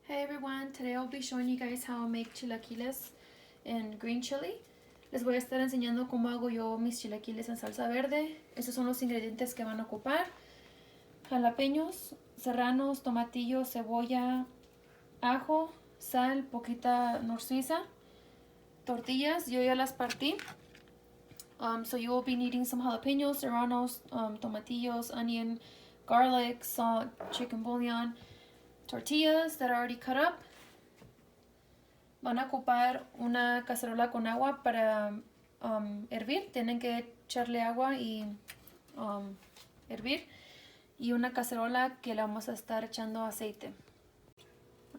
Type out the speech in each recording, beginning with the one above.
Hey everyone, today I'll be showing you guys how I make chilaquiles in green chili. Les voy a estar enseñando cómo hago yo mis chilaquiles en salsa verde. Estos son los ingredientes que van a ocupar: jalapeños, serranos, tomatillo, cebolla, ajo, sal, poquita nor suiza, tortillas. Yo ya las partí. So you will be needing some jalapenos, serranos, tomatillos, onion, garlic, salt, chicken bouillon, tortillas that are already cut up. Van a ocupar una cacerola con agua para hervir. Tienen que echarle agua y hervir. Y una cacerola que le vamos a estar echando aceite.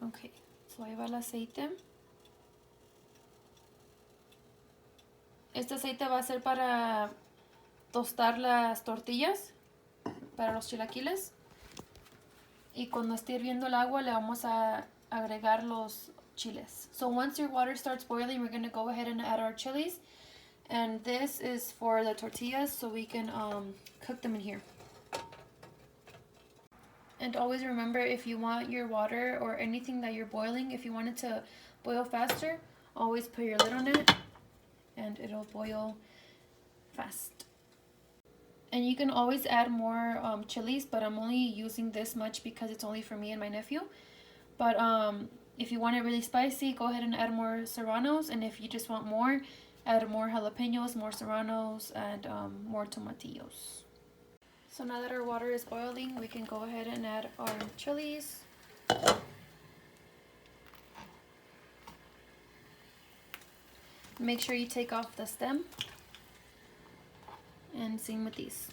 Ok, so ahí va el aceite. Este aceite va a ser para tostar las tortillas para los chilaquiles. Y cuando esté hirviendo el agua le vamos a agregar los chiles. So once your water starts boiling, we're going to go ahead and add our chilies. And this is for the tortillas, so we can cook them in here. And always remember, if you want your water or anything that you're boiling, if you want it to boil faster, always put your lid on it and it'll boil fast. And you can always add more chilies, but I'm only using this much because it's only for me and my nephew. But if you want it really spicy, go ahead and add more serranos. And if you just want more, add more jalapenos, more serranos, and more tomatillos. So now that our water is boiling, we can go ahead and add our chilies. Make sure you take off the stem. And same with these.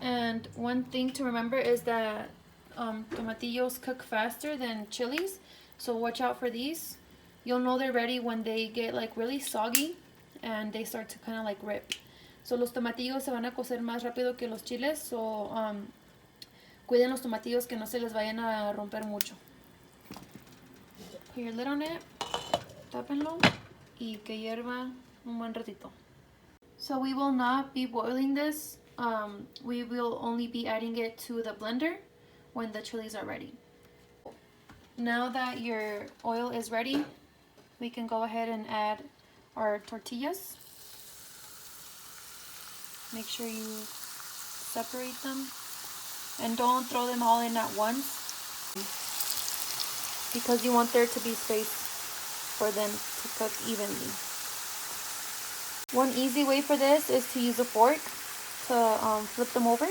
And one thing to remember is that tomatillos cook faster than chilies, so watch out for these. You'll know they're ready when they get like really soggy and they start to kind of like rip. So los tomatillos se van a cocer más rápido que los chiles, so cuiden los tomatillos que no se les vayan a romper mucho. Put your lid on it, tápenlo y que hierva un buen ratito. So we will not be boiling this. We will only be adding it to the blender when the chilies are ready. Now that your oil is ready, we can go ahead and add our tortillas. Make sure you separate them and don't throw them all in at once because you want there to be space for them to cook evenly. One easy way for this is to use a fork to flip them over.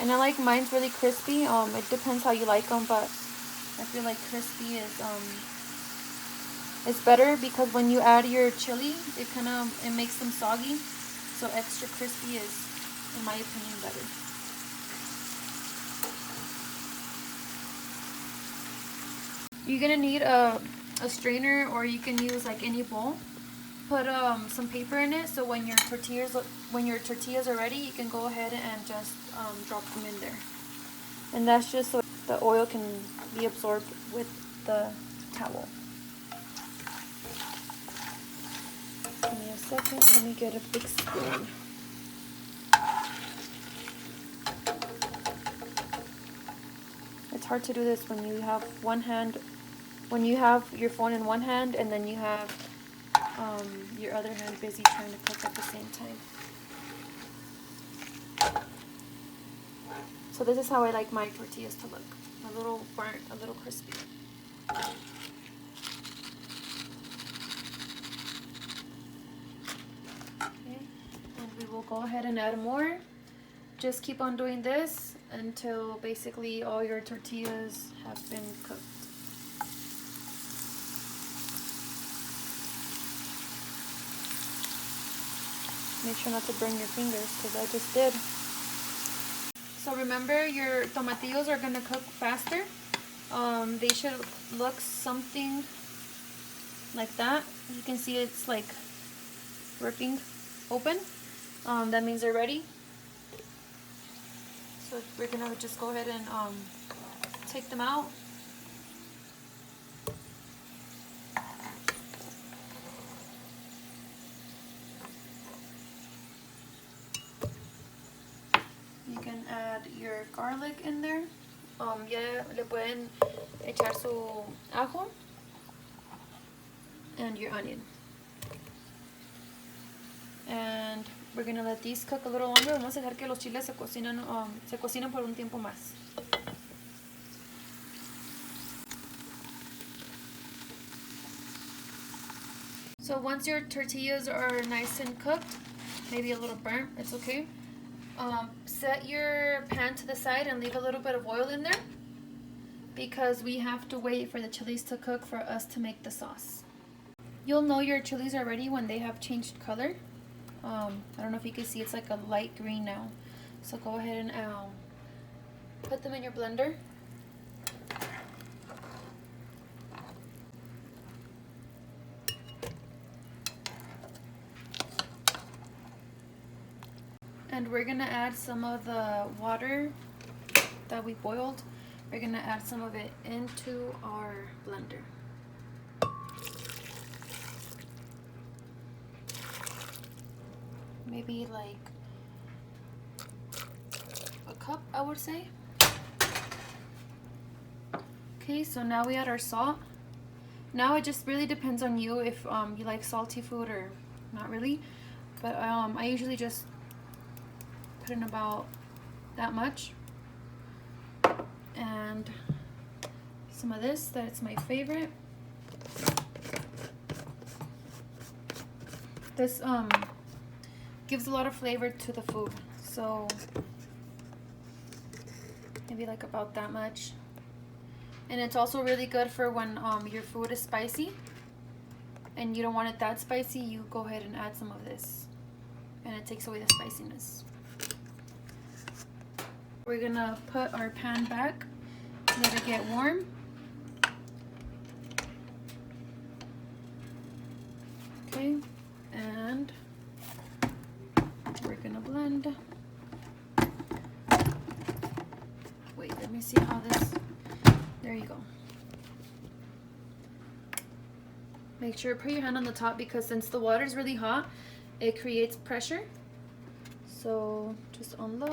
And I like mine's really crispy. It depends how you like them, but I feel like crispy is better because when you add your chili, it makes them soggy. So extra crispy is, in my opinion, better. You're gonna need a strainer, or you can use like any bowl. Put some paper in it, so when your tortillas are ready, you can go ahead and just drop them in there. And that's just so the oil can be absorbed with the towel. Give me a second. Let me get a big spoon. It's hard to do this when you have you have your phone in one hand and then you have your other hand busy trying to cook at the same time. So this is how I like my tortillas to look. A little burnt, a little crispy. Okay, and we will go ahead and add more. Just keep on doing this until basically all your tortillas have been cooked. Make sure not to burn your fingers, because I just did. So remember, your tomatillos are going to cook faster. They should look something like that. You can see it's like ripping open. That means they're ready. So we're going to just go ahead and take them out. your garlic in there. Ya le pueden echar su ajo and your onion. And we're gonna let these cook a little longer. Vamos a dejar que los chiles se cocinan por un tiempo más. So once your tortillas are nice and cooked, maybe a little burnt, it's okay. Set your pan to the side and leave a little bit of oil in there because we have to wait for the chilies to cook for us to make the sauce. You'll know your chilies are ready when they have changed color. I don't know if you can see, it's like a light green now. So go ahead and put them in your blender. And we're gonna add some of the water that we boiled. We're gonna add some of it into our blender. Maybe like a cup, I would say. Okay, so now we add our salt. Now it just really depends on you if you like salty food or not really. But I usually just put in about that much. And some of this, that's my favorite. This gives a lot of flavor to the food. So maybe like about that much. And it's also really good for when your food is spicy and you don't want it that spicy, you go ahead and add some of this and it takes away the spiciness. We're gonna put our pan back, let it get warm. Okay, and we're gonna blend. Wait, let me see how this, there you go. Make sure, put your hand on the top because since the water is really hot, it creates pressure. So just on low.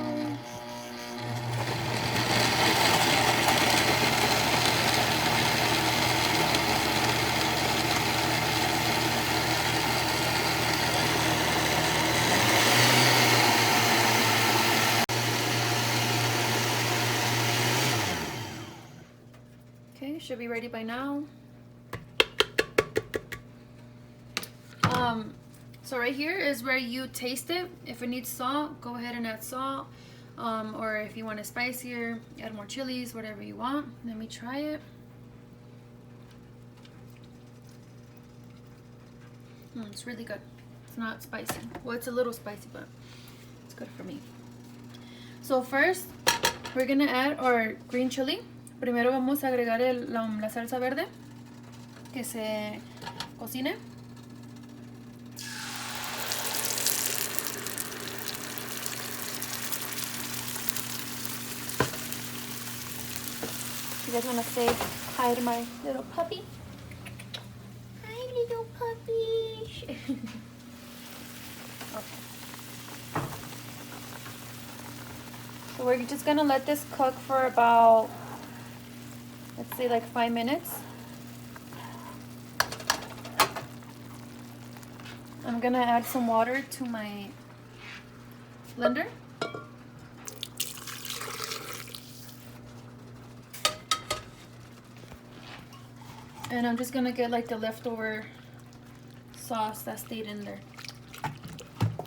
Okay, should be ready by now. So right here is where you taste it. If it needs salt, go ahead and add salt. Or if you want it spicier, add more chilies, whatever you want. Let me try it. It's really good. It's not spicy. Well, it's a little spicy, but it's good for me. So first, we're gonna add our green chili. Primero vamos a agregar la salsa verde que se cocine. You guys want to say hi to my little puppy? Hi, little puppy. Okay. So we're just going to let this cook for about, let's say like 5 minutes. I'm going to add some water to my blender. And I'm just gonna get like the leftover sauce that stayed in there.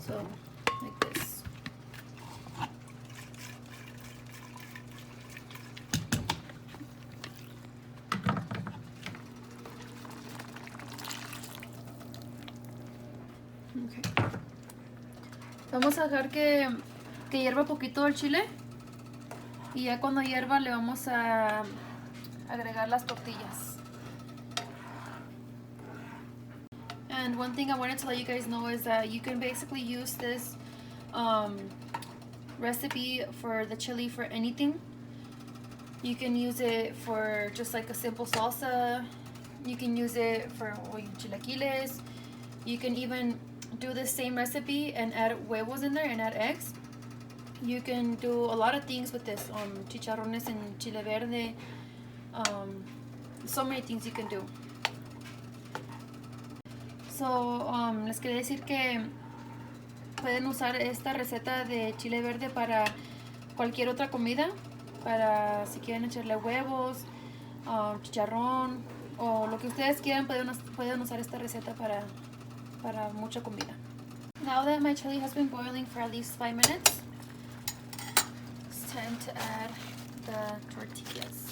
So, like this. Okay. Vamos a dejar que hierva poquito el chile. Y ya cuando hierva le vamos a agregar las tortillas. And one thing I wanted to let you guys know is that you can basically use this recipe for the chili for anything. You can use it for just like a simple salsa. You can use it for chilaquiles. You can even do the same recipe and add huevos in there and add eggs. You can do a lot of things with this, chicharrones and chile verde. So many things you can do. So, les quería decir que pueden usar esta receta de chile verde para cualquier otra comida, para si quieren echarle huevos, chicharrón o lo que ustedes quieran, pueden usar esta receta para mucha comida. Now that my chili has been boiling for at least 5 minutes, it's time to add the tortillas.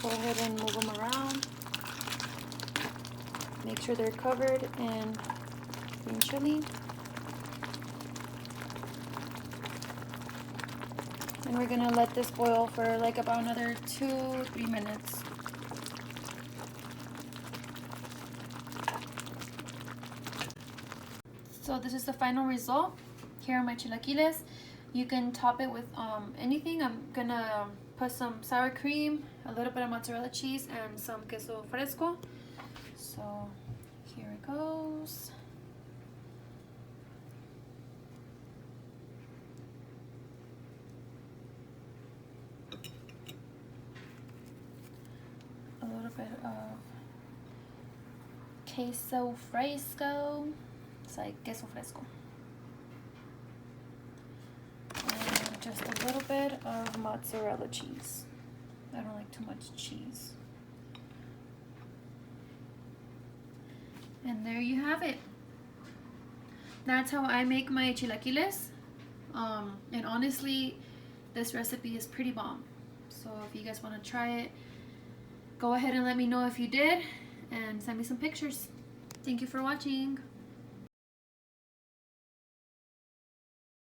Go ahead and move them around. Make sure they're covered in green chili. And we're gonna let this boil for like about another 2-3 minutes. So this is the final result. Here are my chilaquiles. You can top it with anything. I'm gonna put some sour cream, a little bit of mozzarella cheese, and some queso fresco. So here it goes. A little bit of queso fresco. It's like queso fresco. And just a little bit of mozzarella cheese. I don't like too much cheese. And there you have it. That's how I make my chilaquiles. And honestly, this recipe is pretty bomb. So if you guys want to try it, go ahead and let me know if you did and send me some pictures. Thank you for watching.